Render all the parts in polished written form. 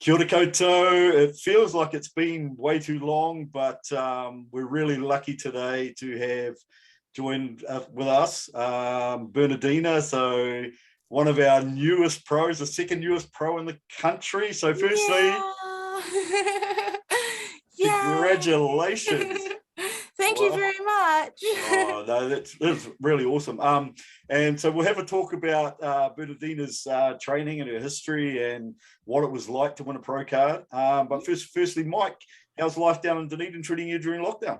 Kia ora koutou. It feels like it's been way too long, but we're really lucky today to have joined with us Bernadina. So one of our newest pros, the second newest pro in the country. So firstly, congratulations. Thank you very much. Oh, no, that's really awesome. And so we'll have a talk about Bernadina's training and her history and what it was like to win a pro card. But firstly, Mike, how's life down in Dunedin treating you during lockdown?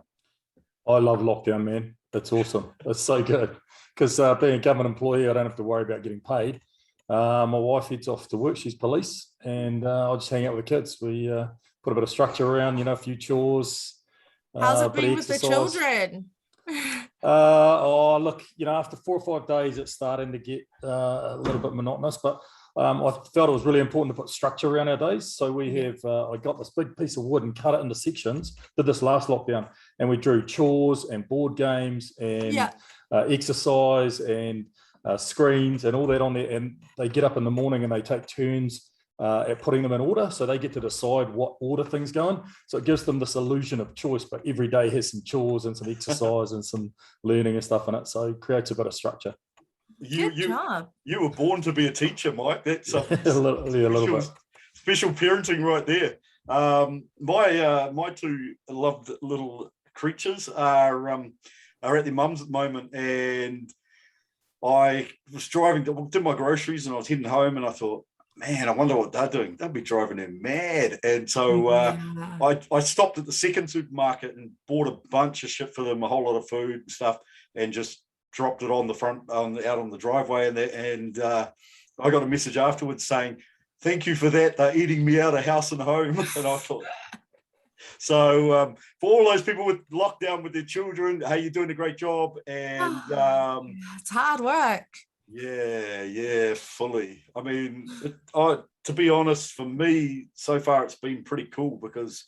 I love lockdown, man. That's awesome. That's so good. Because being a government employee, I don't have to worry about getting paid. My wife heads off to work. She's police. And I just hang out with the kids. We put a bit of structure around, a few chores. How's it been with the children? Look, after 4 or 5 days, it's starting to get a little bit monotonous, but I felt it was really important to put structure around our days. So we have, I got this big piece of wood and cut it into sections, did this last lockdown, and we drew chores and board games and exercise and screens and all that on there. And they get up in the morning and they take turns at putting them in order, so they get to decide what order things go in. So it gives them this illusion of choice, but every day has some chores and some exercise and some learning and stuff in it. So it creates a bit of structure. You were born to be a teacher, Mike. That's a little bit special parenting right there. My two loved little creatures are at their mums at the moment, and I was driving to do my groceries, and I was heading home, and I thought, man, I wonder what they're doing. They'll be driving them mad. And so I stopped at the second supermarket and bought a bunch of shit for them, a whole lot of food and stuff, and just dropped it on the front, out on the driveway. And I got a message afterwards saying, thank you for that. They're eating me out of house and home. And I thought, so for all those people with lockdown with their children, hey, you're doing a great job. And it's hard work. Yeah, fully. I mean, to be honest, for me, so far it's been pretty cool because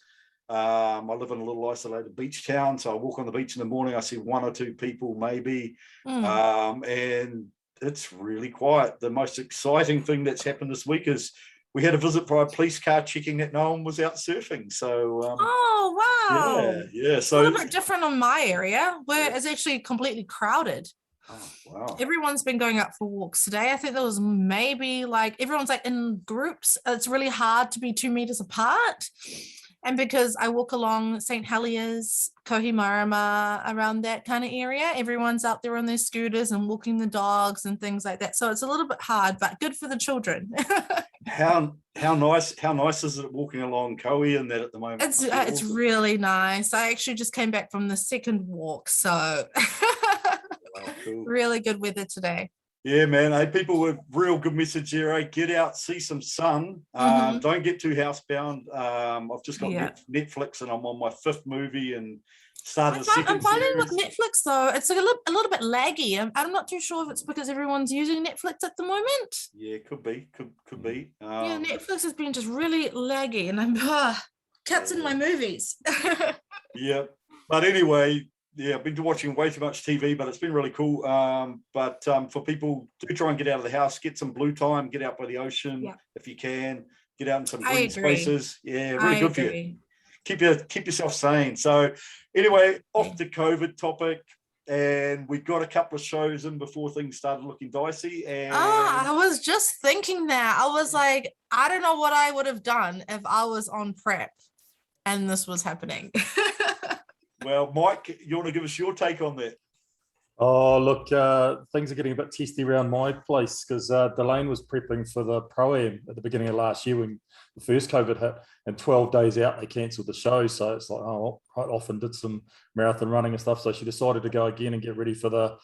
I live in a little isolated beach town. So I walk on the beach in the morning, I see one or two people maybe, and it's really quiet. The most exciting thing that's happened this week is we had a visit by a police car checking that no one was out surfing. So, oh, wow. Yeah. So a little bit different on my area where it's actually completely crowded. Oh, wow. Everyone's been going out for walks today. I think there was maybe everyone's in groups. It's really hard to be 2 meters apart. And because I walk along St. Heliers, Kohimarama, around that kind of area, everyone's out there on their scooters and walking the dogs and things like that. So it's a little bit hard, but good for the children. How nice is it walking along Kohi and that at the moment? It's awesome. Really nice. I actually just came back from the second walk, so cool. Really good weather today. Yeah, man. Hey, people with real good message here. Hey, get out, see some sun. Don't get too housebound. I've just got Netflix and I'm on my 5th movie and started a second I'm finding series. with Netflix though, it's a little bit laggy. I'm not too sure if it's because everyone's using Netflix at the moment. Yeah, could be. Netflix has been just really laggy, and I'm cuts in my movies. Yeah, but anyway. Yeah, I've been watching way too much TV, but it's been really cool. But for people, do try and get out of the house, get some blue time, get out by the ocean if you can, get out in some green spaces. Yeah, really good for you. Keep yourself sane. So anyway, off the COVID topic, and we got a couple of shows in before things started looking dicey. And I was just thinking that. I was like, I don't know what I would have done if I was on prep and this was happening. Well, Mike, you want to give us your take on that? Oh, look, things are getting a bit testy around my place because Delane was prepping for the Pro-Am at the beginning of last year when the first COVID hit, and 12 days out, they cancelled the show. So it's like, quite often did some marathon running and stuff. So she decided to go again and get ready for the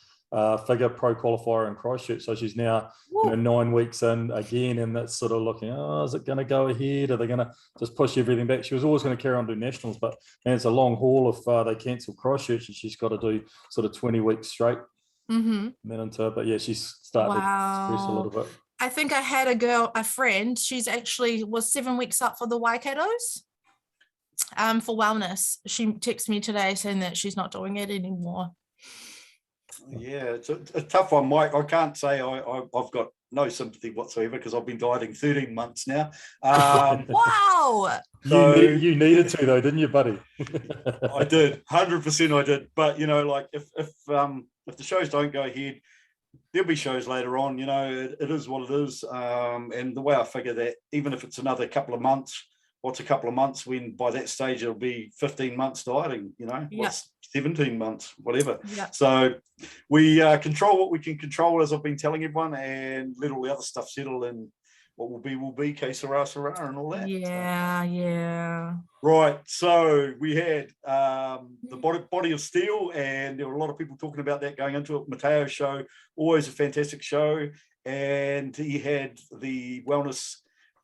figure pro qualifier in Christchurch. So she's now 9 weeks in again, and that's sort of looking, is it going to go ahead? Are they going to just push everything back? She was always going to carry on doing nationals, but man, it's a long haul if they cancel Christchurch, and she's got to do sort of 20 weeks straight. And then into, but yeah, she's starting to stress a little bit. I think I had a friend, she's actually was 7 weeks up for the Waikato's for wellness. She texted me today saying that she's not doing it anymore. Yeah, it's a tough one, Mike. I can't say I've got no sympathy whatsoever because I've been dieting 13 months now. Wow. You needed to though, didn't you, buddy? I did, 100% I did. But like if the shows don't go ahead, there'll be shows later on. It is what it is. And the way I figure that, even if it's another couple of months, what's a couple of months when by that stage it'll be 15 months dieting, what's 17 months, whatever. Yeah. So we control what we can control, as I've been telling everyone, and let all the other stuff settle, and what will be, que sera, and all that. Yeah. Right, so we had the Body of Steel, and there were a lot of people talking about that going into it. Mateo's show, always a fantastic show, and he had the Wellness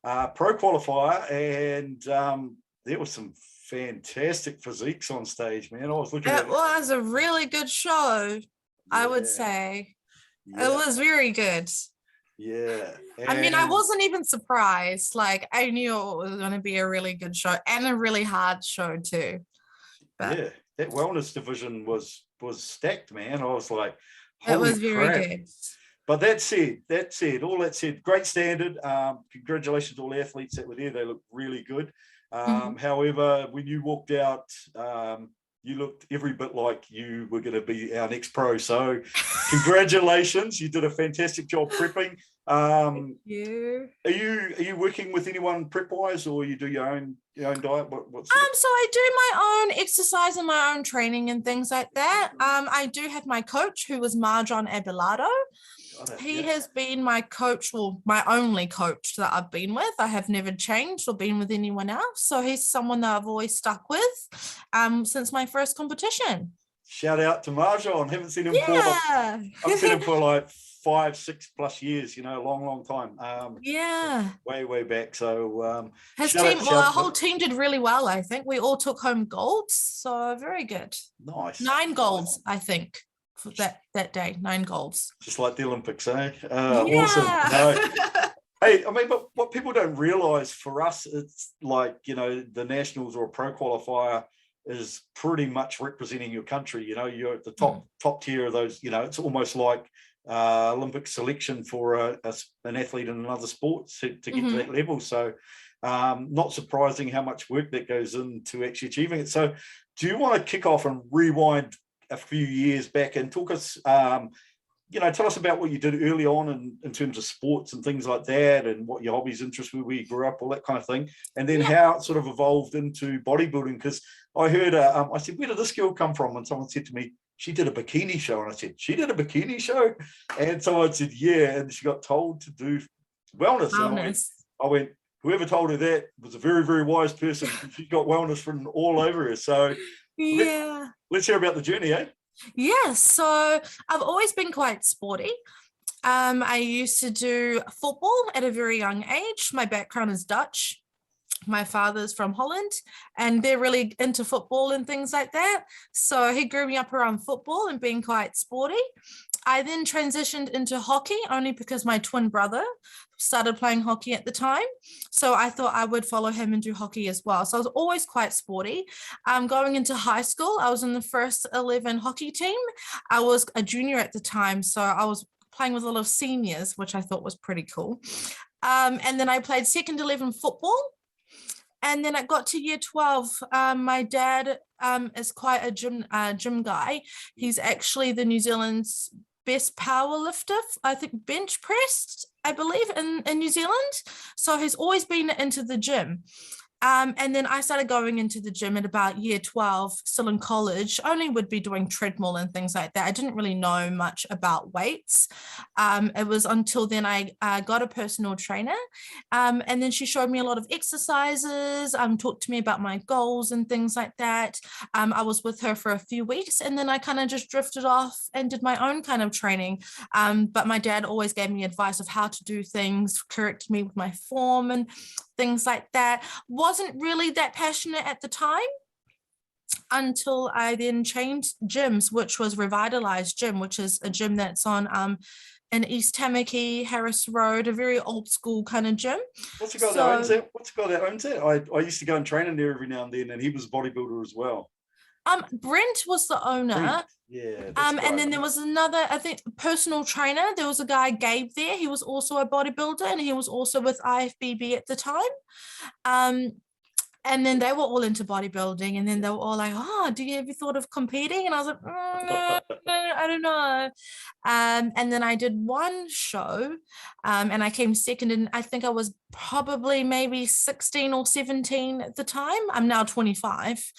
Pro Qualifier, and there was some fantastic physiques on stage, man. I was looking at it. It was a really good show, I would say. Yeah. It was very good. Yeah. I mean, I wasn't even surprised. Like, I knew it was going to be a really good show and a really hard show too. But yeah, that wellness division was stacked, man. I was like, it was very crap. good. But all that said, great standard. Congratulations to all the athletes that were there. They looked really good. However, when you walked out, you looked every bit like you were going to be our next pro. So congratulations. You did a fantastic job prepping. Thank you. Are you working with anyone prep-wise, or you do your own diet? So I do my own exercise and my own training and things like that. I do have my coach, who was Marjon Abelardo. He has been my coach, or my only coach that I've been with. I have never changed or been with anyone else. So he's someone that I've always stuck with since my first competition. Shout out to Marjon. Haven't seen him I've seen him for like 5-6+ years, long time. Way back. So his team, our whole team did really well. I think we all took home golds, so very good. Nice. 9 golds, I think, for that day. 9 golds. Just like the Olympics, eh? Awesome. No. Hey, I mean, but what people don't realize, for us, it's like, the nationals or a pro qualifier is pretty much representing your country. You're at the top tier of those. It's almost like Olympic selection for an athlete in another sport to get to that level. So not surprising how much work that goes into actually achieving it. So do you want to kick off and rewind a few years back and talk us, tell us about what you did early on in terms of sports and things like that, and what your hobbies, interests were, where you grew up, all that kind of thing, and then how it sort of evolved into bodybuilding. Because I heard, I said, where did this girl come from? And someone said to me, she did a bikini show. And I said, she did a bikini show? And someone said, yeah. And she got told to do wellness. And I went, whoever told her that was a very, very wise person. She got wellness written all over her. So let's hear about the journey, eh? Yeah, so I've always been quite sporty. I used to do football at a very young age. My background is Dutch. My father's from Holland, and they're really into football and things like that. So he grew me up around football and being quite sporty. I then transitioned into hockey only because my twin brother started playing hockey at the time. So I thought I would follow him and do hockey as well. So I was always quite sporty. Going into high school, I was in the first 11 hockey team. I was a junior at the time, so I was playing with a lot of seniors, which I thought was pretty cool. And then I played second 11 football. And then I got to year 12. My dad is quite a gym guy. He's actually the New Zealand's best power lifter, I think bench pressed, I believe, in New Zealand. So he's always been into the gym. And then I started going into the gym at about year 12, still in college, only would be doing treadmill and things like that. I didn't really know much about weights. It was until then I got a personal trainer. And then she showed me a lot of exercises, talked to me about my goals and things like that. I was with her for a few weeks, and then I kind of just drifted off and did my own kind of training. But my dad always gave me advice of how to do things, corrected me with my form and things like that. Wasn't really that passionate at the time until I then changed gyms, which was Revitalized Gym, which is a gym that's on in East Tamaki, Harris Road, a very old school kind of gym. What's the guy that owns it? I used to go and train in there every now and then, and he was a bodybuilder as well. Brent was the owner. Brent. Yeah. That's And then there was another, I think, personal trainer. There was a guy, Gabe, there. He was also a bodybuilder, and he was also with IFBB at the time. And then they were all into bodybuilding, and then they were all like, "Oh, do you ever thought of competing?" And I was like, no, I don't know. And then I did one show, and I came second, and I think I was probably maybe 16 or 17 at the time. I'm now 25.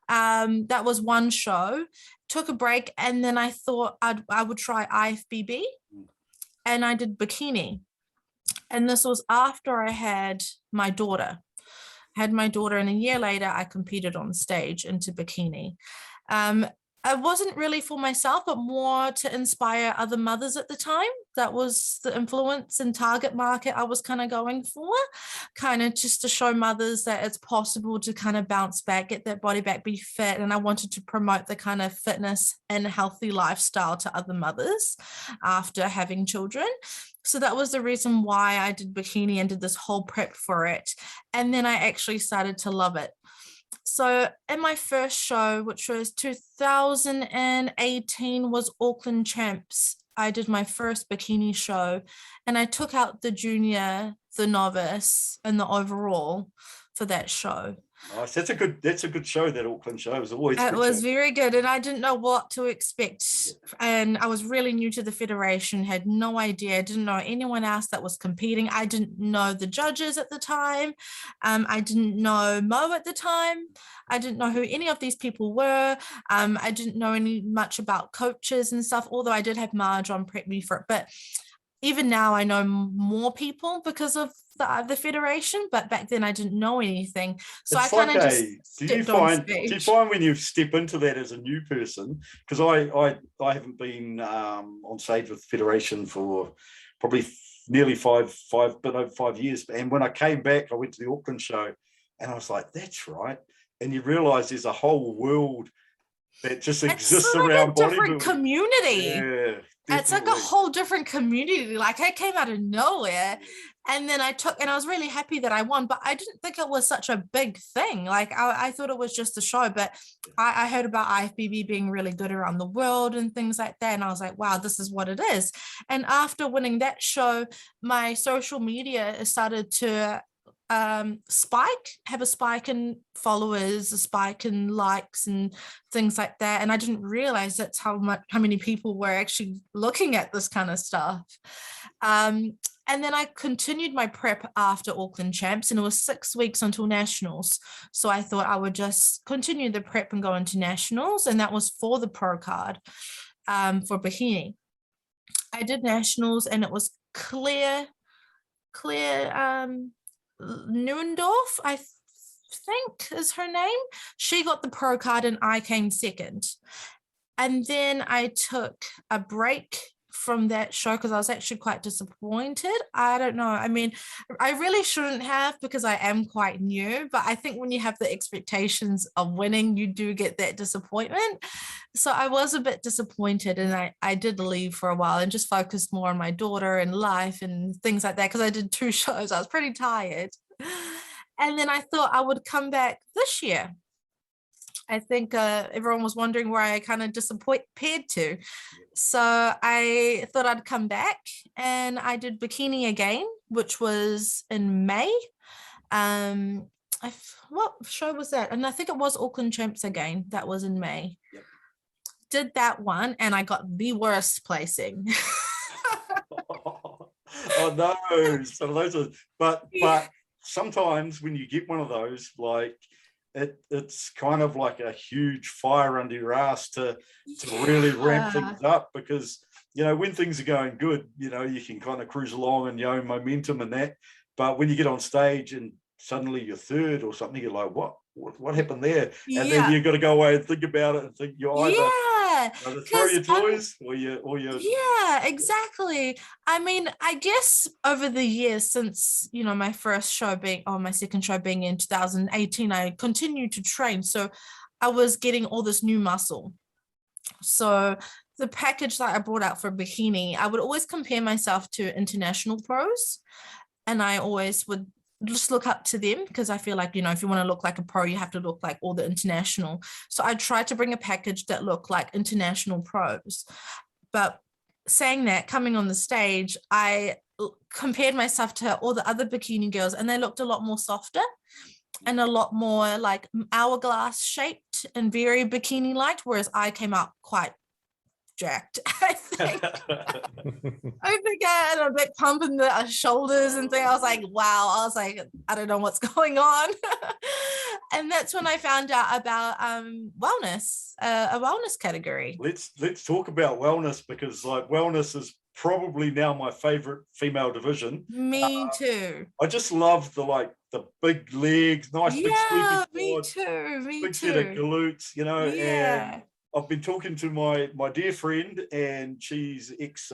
That was one show. Took a break, and then I thought I would try IFBB, and I did bikini. And this was after I had my daughter. Had my daughter, and a year later I competed on stage into bikini. It wasn't really for myself, but more to inspire other mothers at the time. That was the influence and target market I was kind of going for, kind of just to show mothers that it's possible to kind of bounce back, get that body back, be fit. And I wanted to promote the kind of fitness and healthy lifestyle to other mothers after having children. So that was the reason why I did bikini and did this whole prep for it. And then I actually started to love it. So in my first show, which was 2018, was Auckland Champs. I did my first bikini show, and I took out the junior, the novice, and the overall for that show. Nice. That's a good show. That Auckland show was always. It was very good, and I didn't know what to expect. And I was really new to the federation, had no idea, didn't know anyone else that was competing. I didn't know the judges at the time. I didn't know Mo at the time. I didn't know who any of these people were. I didn't know much about coaches and stuff, although I did have Marge on prep me for it. But even now I know more people because of the federation, but back then I didn't know anything. So it's I kind of just stepped on stage. Do you find when you step into that as a new person, because I haven't been on stage with the federation for probably nearly five years, and when I came back I went to the Auckland show and I was like, that's right. And you realize there's a whole world that just exists around bodybuilding. It's a different community. Yeah. Definitely. It's like a whole different community. Like I came out of nowhere, and then I was really happy that I won, but I didn't think it was such a big thing. Like I thought it was just a show, but I heard about IFBB being really good around the world and things like that. And I was like, wow, this is what it is. And after winning that show, my social media started to have a spike in followers, a spike in likes and things like that. And I didn't realize that's how many people were actually looking at this kind of stuff. And then I continued my prep after Auckland Champs, and it was 6 weeks until Nationals. So I thought I would just continue the prep and go into Nationals, and that was for the pro card for bikini. I did Nationals, and it was Claire Neuendorf, I think is her name. She got the pro card and I came second. And then I took a break from that show because I was actually quite disappointed. I don't know. I mean, I really shouldn't have because I am quite new, but I think when you have the expectations of winning, you do get that disappointment. So I was a bit disappointed, and I did leave for a while and just focused more on my daughter and life and things like that because I did 2 shows. I was pretty tired. And then I thought I would come back this year. I think everyone was wondering where I kind of disappeared to. So I thought I'd come back, and I did bikini again, which was in May. What show was that? And I think it was Auckland Champs again. That was in May. Yep. Did that one, and I got the worst placing. Oh no! So those are, but sometimes when you get one of those, like it's kind of like a huge fire under your ass to really ramp things up, because when things are going good, you can kind of cruise along and your own momentum and that. But when you get on stage and suddenly you're third or something, you're like, what happened there? And then you've got to go away and think about it and think you're either throw your toys or you. Yeah, exactly. I mean, I guess over the years since, my first show my second show being in 2018, I continued to train. So I was getting all this new muscle. So the package that I brought out for bikini, I would always compare myself to international pros. And I always would just look up to them, because I feel like, you know, if you want to look like a pro, you have to look like all the international. So I tried to bring a package that looked like international pros. But saying that, coming on the stage, I compared myself to all the other bikini girls, and they looked a lot more softer and a lot more like hourglass shaped and very bikini like, whereas I came out quite jacked. I think I had a bit pump in the shoulders and thing. I was like, wow. I was like, I don't know what's going on. And that's when I found out about wellness, a wellness category. Let's talk about wellness, because like wellness is probably now my favorite female division. Me too. I just love the big legs, nice big sweepy me quads, too. big set of glutes, you know. Yeah. And I've been talking to my dear friend, and she's ex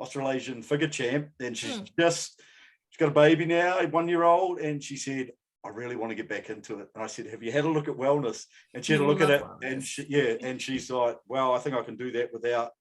Australasian figure champ, and she's got a baby now, a 1-year-old, and she said, I really want to get back into it. And I said, have you had a look at wellness? And she had a look at it, and she's like, well, I think I can do that without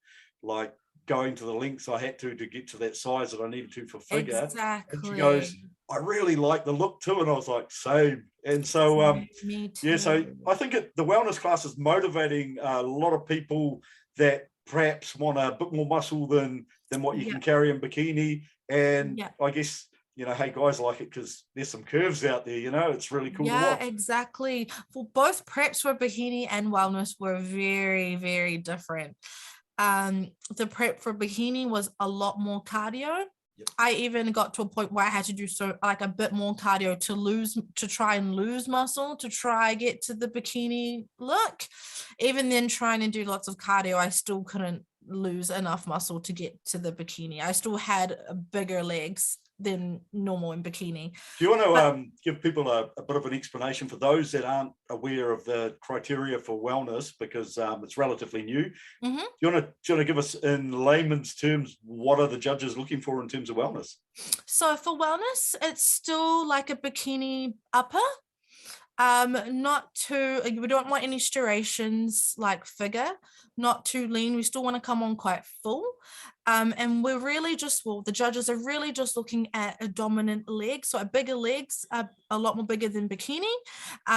like going to the lengths I had to get to that size that I needed to for figure. Exactly. And she goes, I really like the look too. And I was like, same. And so, me too. yeah, so I think the wellness class is motivating a lot of people that perhaps want a bit more muscle than what you can carry in bikini. And I guess, you know, hey, guys like it because there's some curves out there, you know, it's really cool to watch. Yeah, exactly. For both preps for bikini and wellness were very, very different. The prep for bikini was a lot more cardio. Yep. I even got to a point where I had to do a bit more cardio to try and lose muscle, to try get to the bikini look. Even then, trying to do lots of cardio, I still couldn't lose enough muscle to get to the bikini. I still had bigger legs than normal in bikini. Do you want to give people a bit of an explanation for those that aren't aware of the criteria for wellness, because it's relatively new? Mm-hmm. Do you want to give us in layman's terms, what are the judges looking for in terms of wellness? So for wellness, it's still like a bikini upper. Not too, we don't want any striations like figure, not too lean. We still want to come on quite full. And we're really the judges are really just looking at a dominant leg. So bigger legs are a lot more bigger than bikini.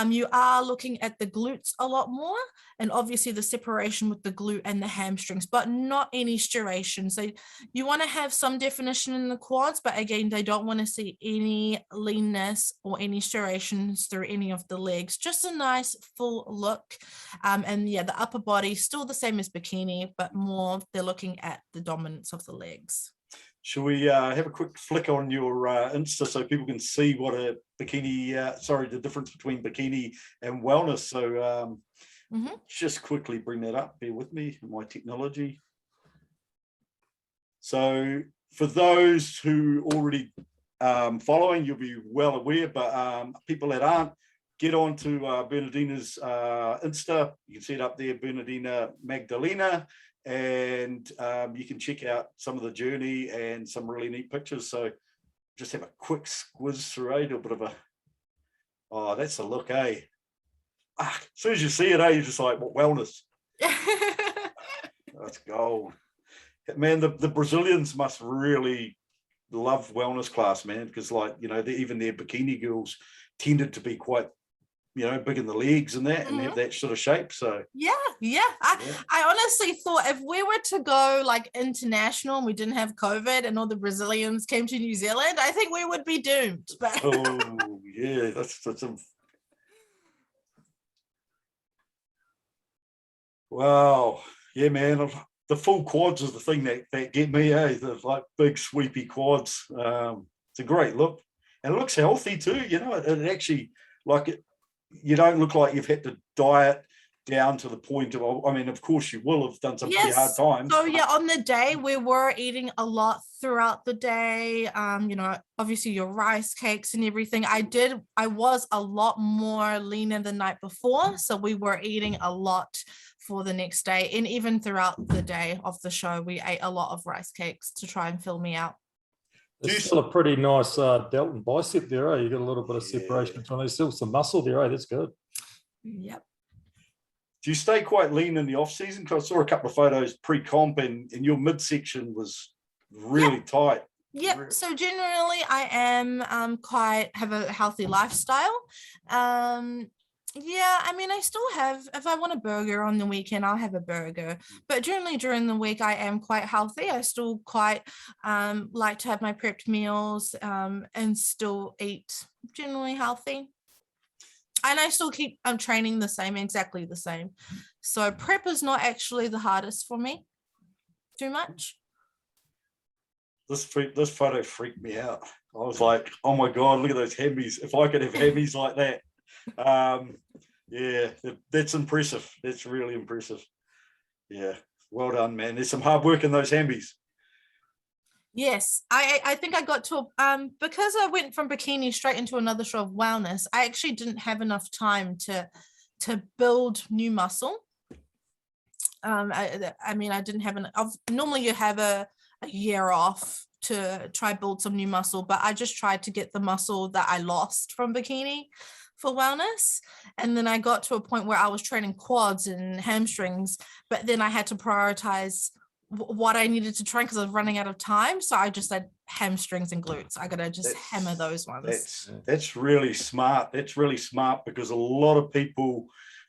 You are looking at the glutes a lot more, and obviously the separation with the glute and the hamstrings, but not any striation. So you want to have some definition in the quads, but again, they don't want to see any leanness or any striations through any of the legs, just a nice full look. And yeah, the upper body still the same as bikini, but more they're looking at the dominance of the legs. Should we have a quick flick on your Insta so people can see what a bikini, the difference between bikini and wellness? So just quickly bring that up. Bear with me, my technology. So for those who already following, you'll be well aware, but people that aren't, get on to Berdina's Insta. You can see it up there, Berdina Magdalena, and you can check out some of the journey and some really neat pictures. So just have a quick squiz through, do a bit of a, oh, that's a look, eh? As soon as you see it, you're just like, what, wellness? That's gold. Man, the Brazilians must really love wellness class, man, because like, you know, even their bikini girls tended to be quite, you know, big in the legs and that, and have that sort of shape. So I honestly thought if we were to go like international and we didn't have COVID and all the Brazilians came to New Zealand, I think we would be doomed. But oh yeah, that's a wow. Yeah, man, the full quads is the thing that get me, the like big sweepy quads. It's a great look, and it looks healthy too, you know. It actually, like, it, you don't look like you've had to diet down to the point of, I mean, of course you will have done some pretty hard times. So yeah, on the day we were eating a lot throughout the day. You know, obviously your rice cakes and everything. I was a lot more leaner the night before, so we were eating a lot for the next day, and even throughout the day of the show we ate a lot of rice cakes to try and fill me out. There's still a pretty nice delt and bicep there, You got a little bit of separation between. There's still some muscle there, That's good. Yep. Do you stay quite lean in the off season? Because I saw a couple of photos pre-comp, and your midsection was really tight. Yep. So generally, I am quite have a healthy lifestyle. Yeah, I mean, I still have, if I want a burger on the weekend, I'll have a burger. But generally during the week, I am quite healthy. I still quite like to have my prepped meals and still eat generally healthy. And I still keep training the same, exactly the same. So prep is not actually the hardest for me too much. This photo freaked me out. I was like, oh my God, look at those hammies. If I could have hammies like that. Yeah, that's impressive. That's really impressive. Yeah, well done, man. There's some hard work in those hammies. Yes, I think I got to because I went from bikini straight into another show of wellness. I actually didn't have enough time to build new muscle. I mean, I didn't have normally you have a year off to try build some new muscle, but I just tried to get the muscle that I lost from bikini for wellness. And then I got to a point where I was training quads and hamstrings, but then I had to prioritize what I needed to train because I was running out of time. So I just said hamstrings and glutes. I gotta just hammer those ones. That's really smart. That's really smart because a lot of people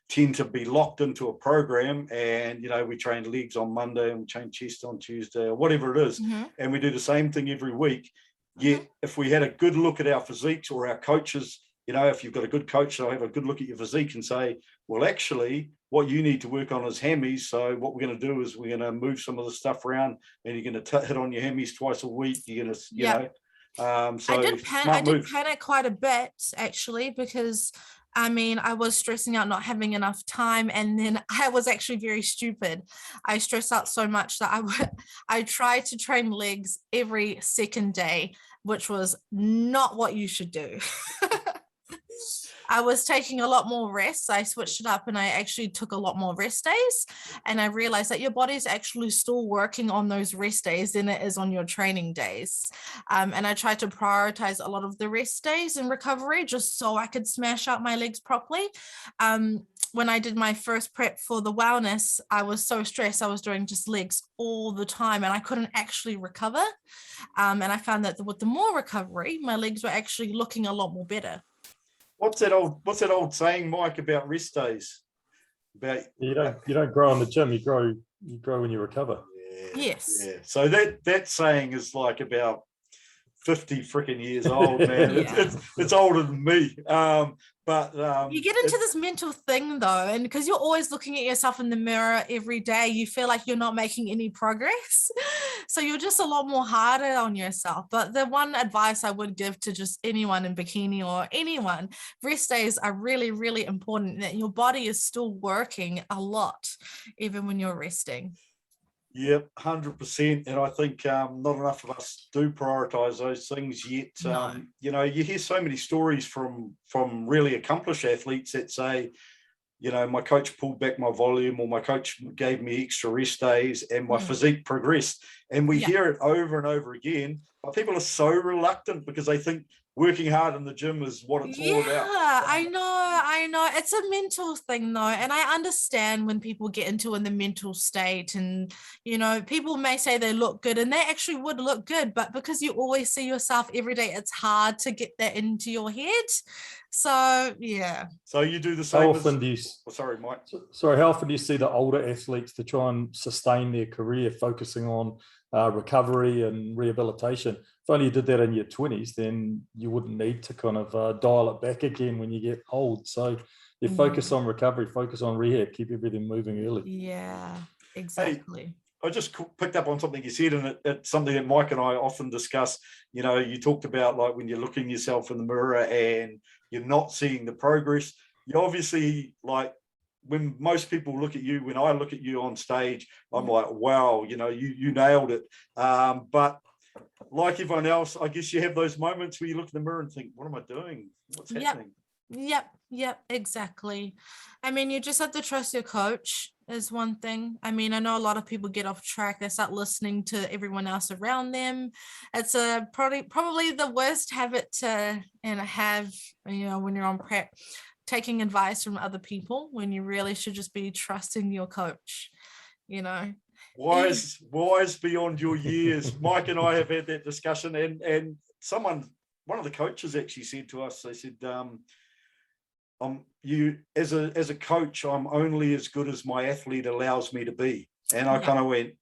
tend to be locked into a program, and we train legs on Monday and we train chest on Tuesday or whatever it is, and we do the same thing every week. Yet if we had a good look at our physiques or our coaches, if you've got a good coach, they'll have a good look at your physique and say, well, actually what you need to work on is hammies. So what we're going to do is we're going to move some of the stuff around, and you're going to hit on your hammies twice a week. You're going to, so I did panic quite a bit actually, because I mean, I was stressing out not having enough time, and then I was actually very stupid. I stressed out so much that I tried to train legs every second day, which was not what you should do. I was taking a lot more rest. I switched it up and I actually took a lot more rest days. And I realized that your body is actually still working on those rest days than it is on your training days. And I tried to prioritize a lot of the rest days and recovery just so I could smash out my legs properly. When I did my first prep for the wellness, I was so stressed. I was doing just legs all the time and I couldn't actually recover. And I found that with the more recovery, my legs were actually looking a lot more better. What's that old saying, Mike, about rest days? About you don't grow in the gym, you grow when you recover. Yeah, yes. Yeah. So that saying is like about 50 freaking years old, man. Yeah. It's older than me. But you get into this mental thing though, and because you're always looking at yourself in the mirror every day, you feel like you're not making any progress. So you're just a lot more harder on yourself. But the one advice I would give to just anyone in bikini or anyone, rest days are really, really important, that your body is still working a lot, even when you're resting. Yep, 100%. And I think not enough of us do prioritize those things yet. No. You hear so many stories from really accomplished athletes that say, my coach pulled back my volume, or my coach gave me extra rest days and my physique progressed. And we hear it over and over again, but people are so reluctant because they think working hard in the gym is what it's all about. Yeah, I know. It's a mental thing though. And I understand when people get into in the mental state, and, people may say they look good and they actually would look good, but because you always see yourself every day, it's hard to get that into your head. So, yeah. So you do the same. How often do you, sorry, Mike. Sorry, how often do you see the older athletes to try and sustain their career focusing on recovery and rehabilitation? If only you did that in your 20s, then you wouldn't need to kind of dial it back again when you get old. So you focus on recovery, focus on rehab, keep everything moving early. Yeah, exactly. Hey, I just picked up on something you said, and it's something that Mike and I often discuss. You talked about like when you're looking yourself in the mirror and you're not seeing the progress. You obviously, like, when most people look at you, when I look at you on stage, I'm like, wow, you nailed it. But like everyone else, I guess you have those moments where you look in the mirror and think, what am I doing? What's happening? Yep, exactly. I mean, you just have to trust your coach is one thing. I mean, I know a lot of people get off track. They start listening to everyone else around them. It's probably the worst habit to have, when you're on prep, taking advice from other people when you really should just be trusting your coach, wise beyond your years. Mike and I have had that discussion, and one of the coaches actually said to us, they said, you as a coach, I'm only as good as my athlete allows me to be. And I kind of went,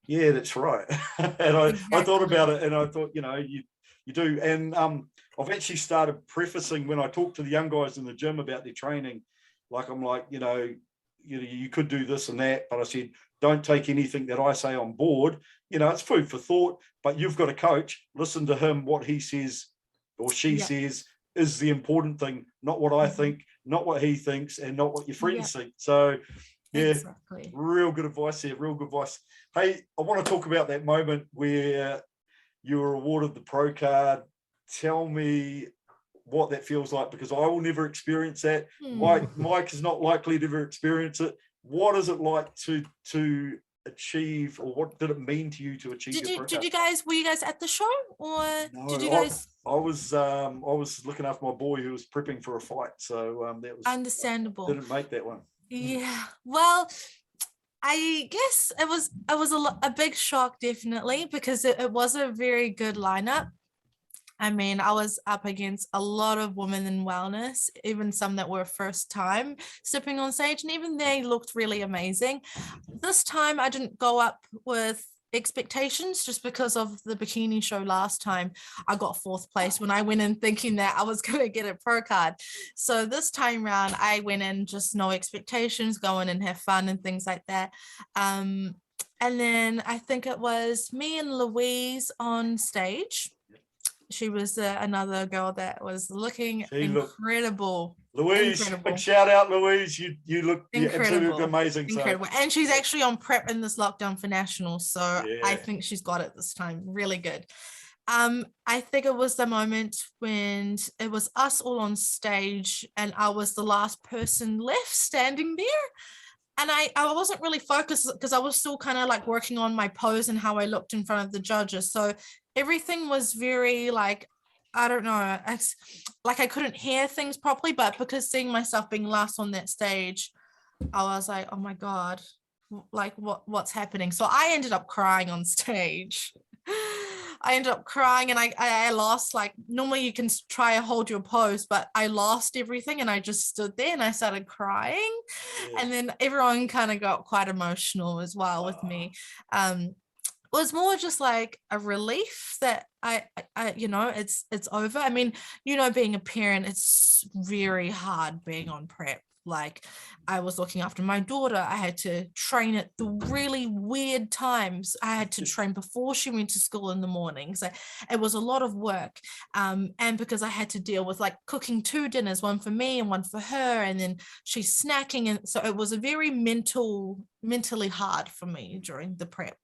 yeah, that's right. And I thought about it, and I thought, you do. And I've actually started prefacing when I talk to the young guys in the gym about their training, like I'm like, you could do this and that, but I said, don't take anything that I say on board. It's food for thought, but you've got a coach, listen to him, what he says or she says is the important thing, not what I think, not what he thinks, and not what your friends think. So real good advice there, real good advice. Hey, I want to talk about that moment where you were awarded the pro card. Tell me what that feels like, because I will never experience that. Mike is not likely to ever experience it. What is it like to achieve, or what did it mean to you to achieve your pro card? Were you guys at the show, or No, did you guys? I was looking after my boy who was prepping for a fight, so that was Understandable. Didn't make that one. Yeah, well, I guess it was a big shock, definitely, because it was a very good lineup. I mean, I was up against a lot of women in wellness, even some that were first time stepping on stage, and even they looked really amazing. This time I didn't go up with expectations just because of the bikini show last time. I got 4th place when I went in thinking that I was going to get a pro card. So this time round, I went in just no expectations, go in and have fun and things like that. And then I think it was me and Louise on stage. She was another girl that was looking incredible. Louise, big shout out, Louise. You look absolutely amazing. Incredible. And she's actually on prep in this lockdown for nationals. So I think she's got it this time. Really good. I think it was the moment when it was us all on stage and I was the last person left standing there. And I wasn't really focused because I was still kind of like working on my pose and how I looked in front of the judges. So everything was very like, I don't know, like I couldn't hear things properly, but because seeing myself being last on that stage, I was like, oh my God, like what's happening? So I ended up crying on stage. I ended up crying and I lost, like normally you can try and hold your pose, but I lost everything and I just stood there and I started crying. And then everyone kind of got quite emotional as well with me. It was more just like a relief that I it's over. I mean, being a parent, it's very hard being on prep. Like I was looking after my daughter. I had to train at the really weird times. I had to train before she went to school in the morning. So it was a lot of work. And because I had to deal with like cooking 2 dinners, one for me and one for her, and then she's snacking. And so it was a very mentally hard for me during the prep.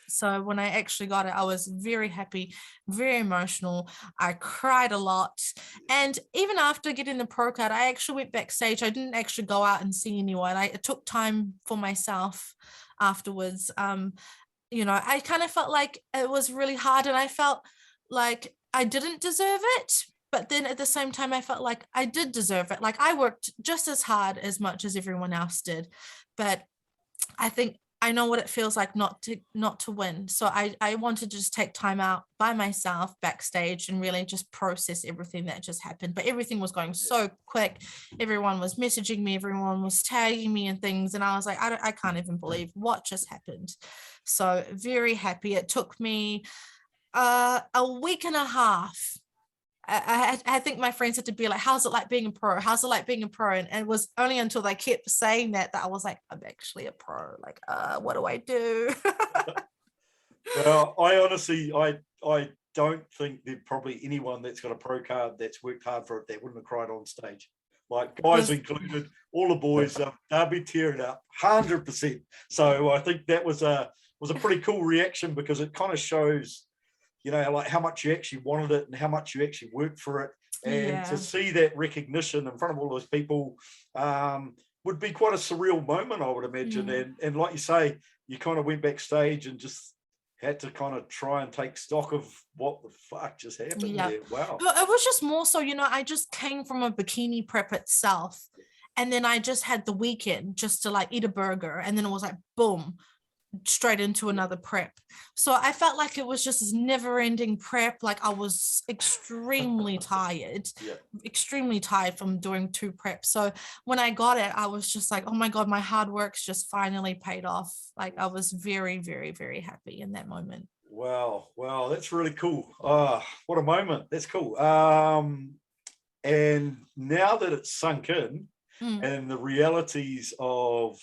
So when I actually got it, I was very happy, very emotional. I cried a lot. And even after getting the pro card, I actually went backstage. I didn't actually go out and see anyone. I took time for myself afterwards. I kind of felt like it was really hard and I felt like I didn't deserve it. But then at the same time, I felt like I did deserve it. Like I worked just as hard as much as everyone else did. But I think I know what it feels like not to win. So I wanted to just take time out by myself backstage and really just process everything that just happened. But everything was going so quick. Everyone was messaging me. Everyone was tagging me and things. And I was like, I can't even believe what just happened. So very happy. It took me a week and a half. I think my friends had to be like, how's it like being a pro? How's it like being a pro? And it was only until they kept saying that I was like, I'm actually a pro. Like, what do I do? Well, I honestly, I don't think there's probably anyone that's got a pro card that's worked hard for it that wouldn't have cried on stage. Like guys included, all the boys, they'll be tearing up 100%. So I think that was a pretty cool reaction because it kind of shows, like how much you actually wanted it and how much you actually worked for it. And to see that recognition in front of all those people would be quite a surreal moment, I would imagine. And like you say, you kind of went backstage and just had to kind of try and take stock of what the fuck just happened there. Wow. It was just more so, I just came from a bikini prep itself. And then I just had the weekend just to like eat a burger. And then it was like, boom, straight into another prep. So I felt like it was just this never-ending prep. Like I was extremely tired, extremely tired from doing 2 preps. So when I got it, I was just like, oh my God, my hard work's just finally paid off. Like I was very, very, very happy in that moment. Wow, that's really cool. What a moment. That's cool. And now that it's sunk in, and the realities of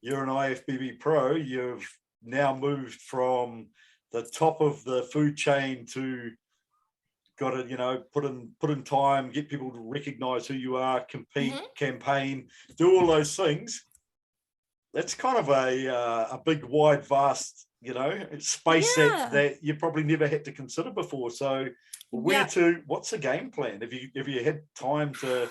you're an IFBB pro, you've now moved from the top of the food chain to got to, you know, put in time, get people to recognize who you are, compete, campaign, do all those things. That's kind of a big, wide, vast, you know, space that you probably never had to consider before. So what's the game plan? Have you had time to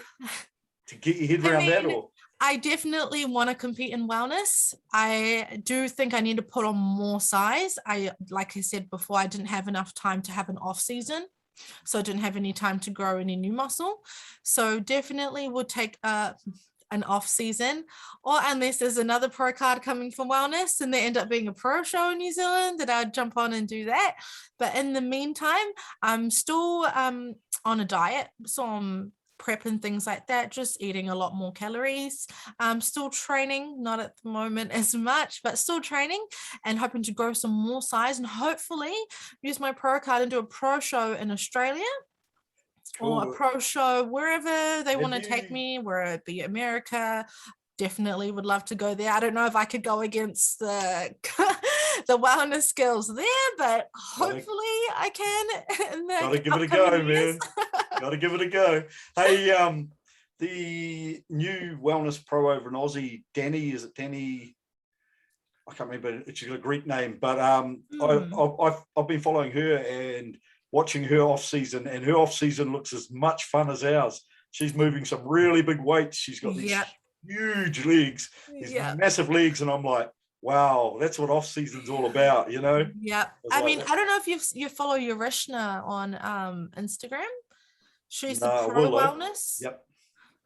get your head around that? Or I definitely want to compete in wellness. I do think I need to put on more size. Like I said before, I didn't have enough time to have an off season. So I didn't have any time to grow any new muscle. So definitely would take an off season, or unless there's another pro card coming from wellness and there end up being a pro show in New Zealand, that I'd jump on and do that. But in the meantime, I'm still on a diet. So I'm prep and things like that, just eating a lot more calories. Still training, not at the moment as much, but still training and hoping to grow some more size and hopefully use my pro card and do a pro show in Australia. Cool. Or a pro show wherever they want to take me, whether it be America. Definitely would love to go there. I don't know if I could go against the wellness skills there, but hopefully I can. Gotta give it a go, man. Gotta give it a go. Hey, the new wellness pro over in Aussie, Danny, is it Danny? I can't remember. She's got a Greek name, but I've been following her and watching her off season, and her off season looks as much fun as ours. She's moving some really big weights. She's got these huge legs, these massive legs, and I'm like, wow, that's what off season's all about, you know? Yeah. I mean, I don't know if you follow Yarishna on Instagram. She's the pro wellness. Yep.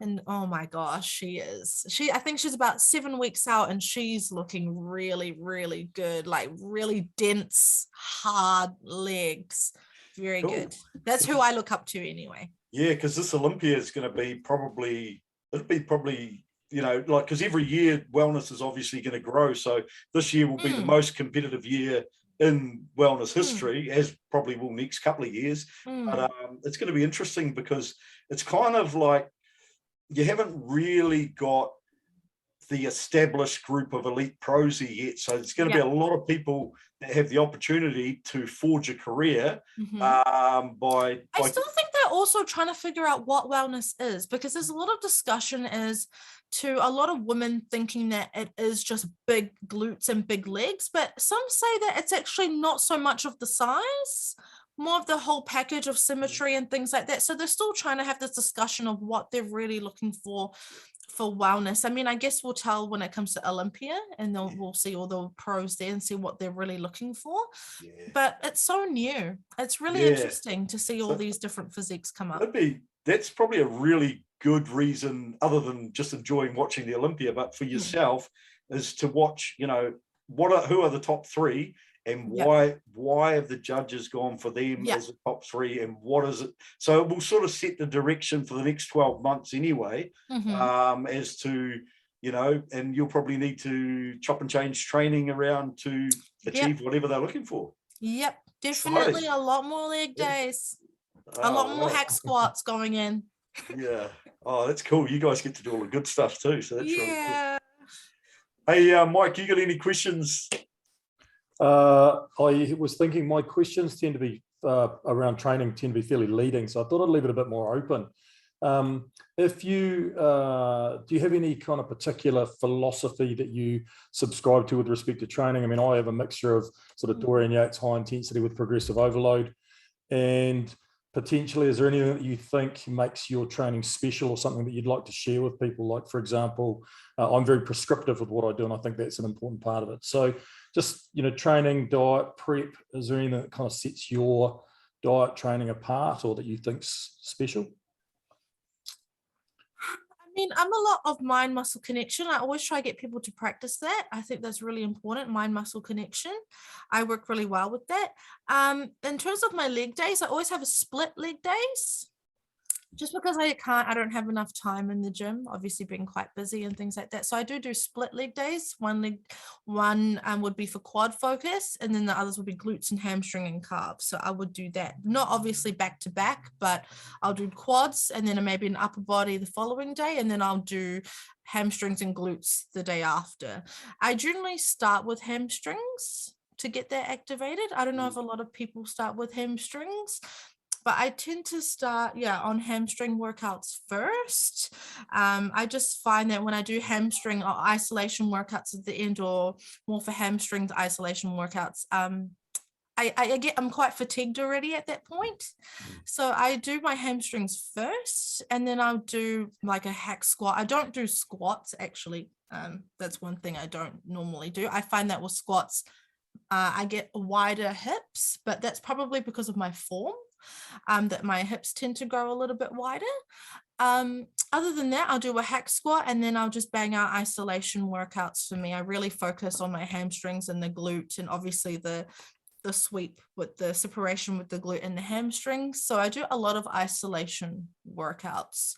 And oh my gosh, she is. I think she's about 7 weeks out and she's looking really, really good, like really dense, hard legs. Very good. That's who I look up to anyway. Yeah, because this Olympia is going to be probably, you know, like, because every year wellness is obviously going to grow. So this year will be the most competitive year in wellness history, as probably will next couple of years. But it's going to be interesting because it's kind of like you haven't really got the established group of elite pros here yet. So there's going to be a lot of people that have the opportunity to forge a career I still think they're also trying to figure out what wellness is, because there's a lot of discussion as to a lot of women thinking that it is just big glutes and big legs, but some say that it's actually not so much of the size, more of the whole package of symmetry and things like that. So they're still trying to have this discussion of what they're really looking for wellness. I mean, I guess we'll tell when it comes to Olympia, and then we'll see all the pros there and see what they're really looking for. But it's so new. It's really interesting to see all these different physiques come up. That's probably a really good reason, other than just enjoying watching the Olympia, but for yourself, is to watch, you know, who are the top 3, and why have the judges gone for them as the top 3, and what is it? So it will sort of set the direction for the next 12 months anyway, as to, you know, and you'll probably need to chop and change training around to achieve whatever they're looking for. Yep, definitely a lot more leg days, a lot more hack squats going in. Yeah. Oh, that's cool. You guys get to do all the good stuff too. So that's really cool. Hey, Mike, you got any questions? I was thinking my questions tend to be around training tend to be fairly leading, so I thought I'd leave it a bit more open. If you do you have any kind of particular philosophy that you subscribe to with respect to training? I mean, I have a mixture of sort of Dorian Yates high intensity with progressive overload, and potentially, is there anything that you think makes your training special, or something that you'd like to share with people? Like, for example, I'm very prescriptive with what I do, and I think that's an important part of it. So just, you know, training, diet, prep, is there anything that kind of sets your diet training apart, or that you think's special? I mean, I'm a lot of mind muscle connection. I always try to get people to practice that. I think that's really important, mind muscle connection. I work really well with that. In terms of my leg days, I always have a split leg days. Just because I don't have enough time in the gym, obviously being quite busy and things like that. So I do split leg days. One would be for quad focus, and then the others would be glutes and hamstring and calves. So I would do that, not obviously back to back, but I'll do quads and then maybe an upper body the following day, and then I'll do hamstrings and glutes the day after. I generally start with hamstrings to get that activated. I don't know if a lot of people start with hamstrings, but I tend to start, on hamstring workouts first. I just find that when I do hamstring or isolation workouts at the end, or more for hamstrings isolation workouts, I'm quite fatigued already at that point. So I do my hamstrings first, and then I'll do like a hack squat. I don't do squats, actually. That's one thing I don't normally do. I find that with squats, I get wider hips, but that's probably because of my form. That my hips tend to grow a little bit wider. Other than that, I'll do a hack squat, and then I'll just bang out isolation workouts for me. I really focus on my hamstrings and the glute, and obviously the sweep with the separation with the glute and the hamstrings. So I do a lot of isolation workouts.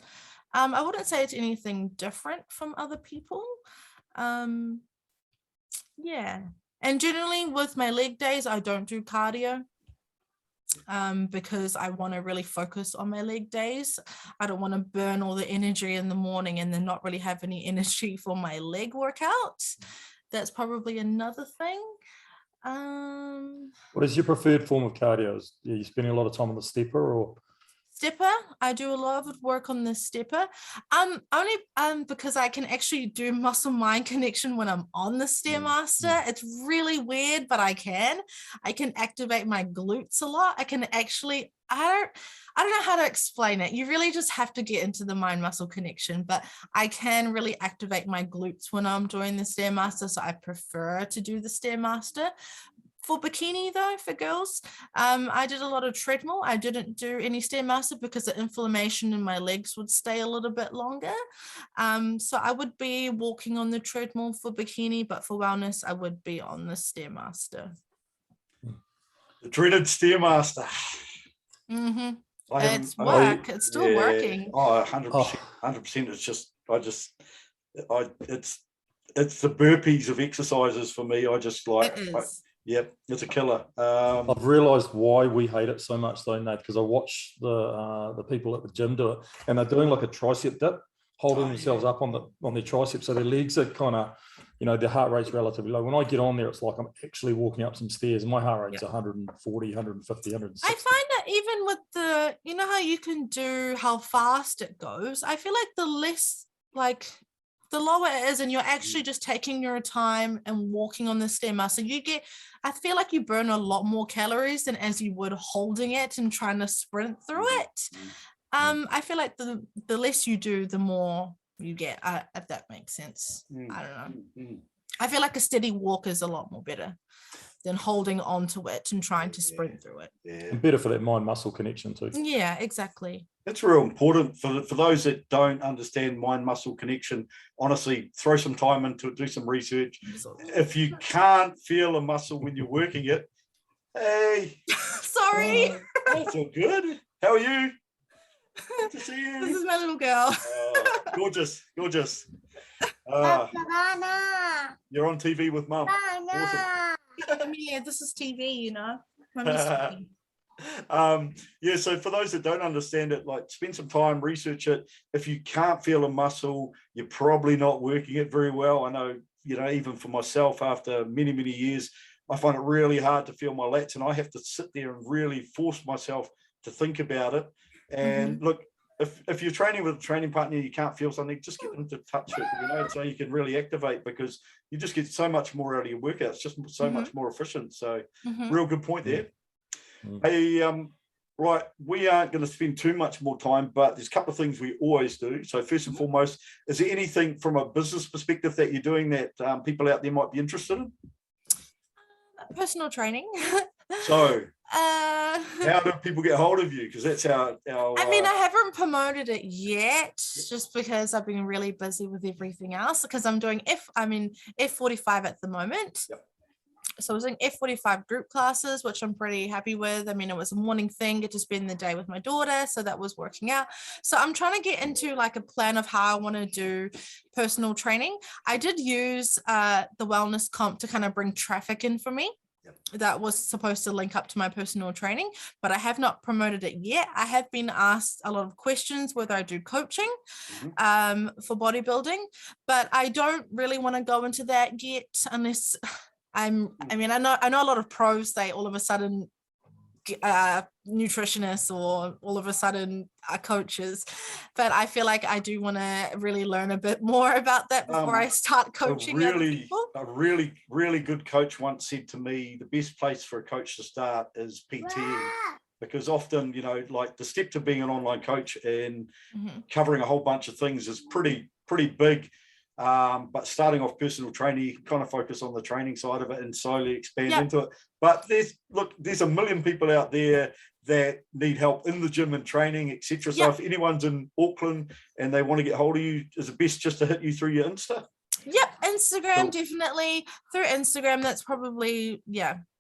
I wouldn't say it's anything different from other people. And generally with my leg days, I don't do cardio. Because I want to really focus on my leg days. I don't want to burn all the energy in the morning and then not really have any energy for my leg workout. That's probably another thing. What is your preferred form of cardio? Are you spending a lot of time on the stepper or? Stepper. I do a lot of work on the stepper. Only because I can actually do muscle mind connection when I'm on the Stairmaster. It's really weird, but I can activate my glutes a lot. I can actually, I don't know how to explain it. You really just have to get into the mind muscle connection, but I can really activate my glutes when I'm doing the Stairmaster. So I prefer to do the Stairmaster. For bikini though, for girls, I did a lot of treadmill. I didn't do any Stairmaster because the inflammation in my legs would stay a little bit longer. So I would be walking on the treadmill for bikini, but for wellness, I would be on the Stairmaster. The dreaded Stairmaster. Mm-hmm. It's still working. Oh, 100%. 100%. It's just, it's the burpees of exercises for me. I just like. It is. Yep, it's a killer. I've realised why we hate it so much though, Nate, because I watch the people at the gym do it, and they're doing like a tricep dip, holding themselves up on their triceps, so their legs are kind of, their heart rate's relatively low. When I get on there, it's like I'm actually walking up some stairs, and my heart rate's 140, 150, 160. I find that even with the, how you can do how fast it goes, I feel like the lower it is and you're actually just taking your time and walking on the Stairmaster, I feel like you burn a lot more calories than as you would holding it and trying to sprint through it. I feel like the less you do, the more you get, if that makes sense. I don't know. I feel like a steady walk is a lot more better than holding on to it and trying to sprint through it. And better for that mind-muscle connection too. Yeah, exactly. It's real important for those that don't understand mind-muscle connection. Honestly, throw some time into it, do some research. If you can't feel a muscle when you're working it, hey. Sorry. That's all good. How are you? Good to see you. This is my little girl. Gorgeous. You're on TV with Mum. Awesome. Yeah, this is TV, Mummy's TV. So for those that don't understand it, like spend some time, research it. If you can't feel a muscle, you're probably not working it very well. I know, even for myself, after many, many years, I find it really hard to feel my lats, and I have to sit there and really force myself to think about it. And look, if you're training with a training partner, you can't feel something, just get them to touch it, so you can really activate, because you just get so much more out of your workout. It's just so much more efficient. So real good point there. Hey, right, we aren't going to spend too much more time, but there's a couple of things we always do. So first and foremost, is there anything from a business perspective that you're doing that people out there might be interested in? Personal training. So Uh, how do people get hold of you? Because that's our I mean, I haven't promoted it yet, just because I've been really busy with everything else. Because I'm doing F45 at the moment. Yep. So I was doing F45 group classes, which I'm pretty happy with. I mean, it was a morning thing, get to spend the day with my daughter, so that was working out. So I'm trying to get into like a plan of how I want to do personal training. I did use the wellness comp to kind of bring traffic in for me. That was supposed to link up to my personal training, but I have not promoted it yet. I have been asked a lot of questions whether I do coaching for bodybuilding, but I don't really want to go into that yet unless I know a lot of pros, they all of a sudden nutritionists or all of a sudden are coaches, but I feel like I do want to really learn a bit more about that before I start coaching other people. A really good coach once said to me, the best place for a coach to start is PTing, because often, you know, like the step to being an online coach and covering a whole bunch of things is pretty big. But starting off personal training, you can kind of focus on the training side of it and slowly expand into it. But there's a million people out there that need help in the gym and training, etc. So if anyone's in Auckland and they want to get hold of you, is it best just to hit you through your Insta? Yep, Instagram, definitely. Through Instagram, that's probably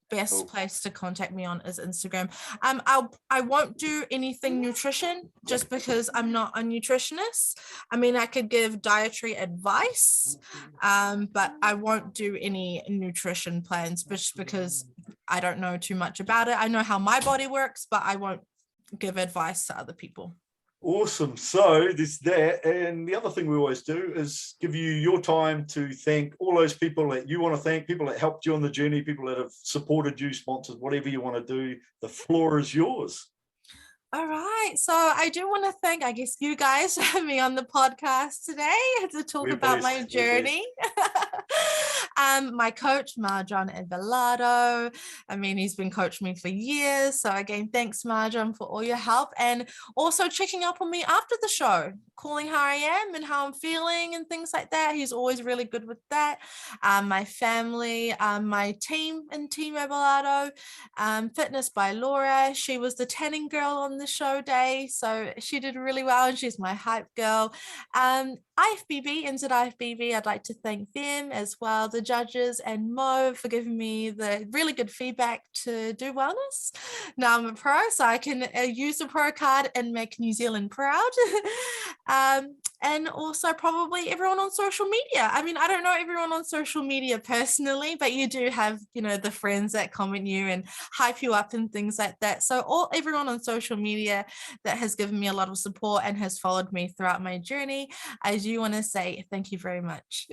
best place to contact me on is Instagram. I won't do anything nutrition just because I'm not a nutritionist. I mean, I could give dietary advice, but I won't do any nutrition plans just because I don't know too much about it. I know how my body works, but I won't give advice to other people. Awesome. So there's that. And the other thing we always do is give you your time to thank all those people that you want to thank, people that helped you on the journey, people that have supported you, sponsored, whatever you want to do. The floor is yours. All right. So I do want to thank, I guess, you guys for having me on the podcast today to talk about my journey. My coach, Marjan Evelado. I mean, he's been coaching me for years. So again, thanks, Marjan, for all your help. And also checking up on me after the show, calling how I am and how I'm feeling and things like that. He's always really good with that. My family, my team in Team Evelado, Fitness by Laura. She was the tanning girl on the show day, so she did really well and she's my hype girl. IFBB, IFBB, I'd like to thank them as well, the judges and Mo for giving me the really good feedback to do wellness. Now I'm a pro, so I can use the pro card and make New Zealand proud. And also probably everyone on social media. I mean, I don't know everyone on social media personally, but you do have, you know, the friends that comment you and hype you up and things like that. So everyone on social media that has given me a lot of support and has followed me throughout my journey, I do want to say thank you very much.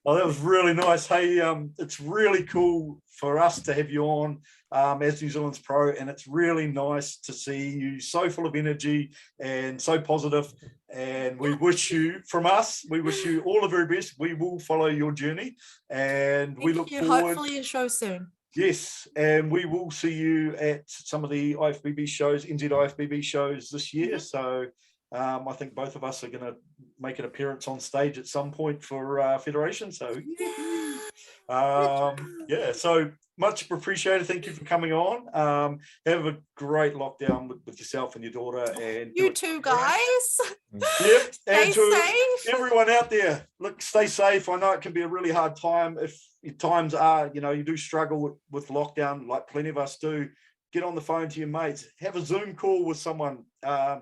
Oh, that was really nice. Hey, it's really cool for us to have you on as New Zealand's pro, and it's really nice to see you so full of energy and so positive. And we wish you, from us, we wish you all the very best. We will follow your journey, and we look forward. Hopefully a show soon. Yes, and we will see you at some of the IFBB shows, NZ IFBB shows this year. So I think both of us are going to make an appearance on stage at some point for Federation. So so much appreciated. Thank you for coming on. Have a great lockdown with yourself and your daughter, and you too, guys. Yep. Stay safe. Everyone out there, look, stay safe. I know it can be a really hard time. If your times are, you know, you do struggle with lockdown, like plenty of us do. Get on the phone to your mates, have a Zoom call with someone,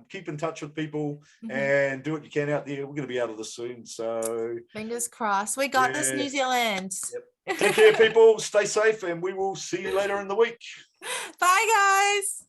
keep in touch with people, and do what you can out there. We're going to be out of this soon. So fingers crossed. We got this, New Zealand. Yep. Take care, people. Stay safe, and we will see you later in the week. Bye, guys.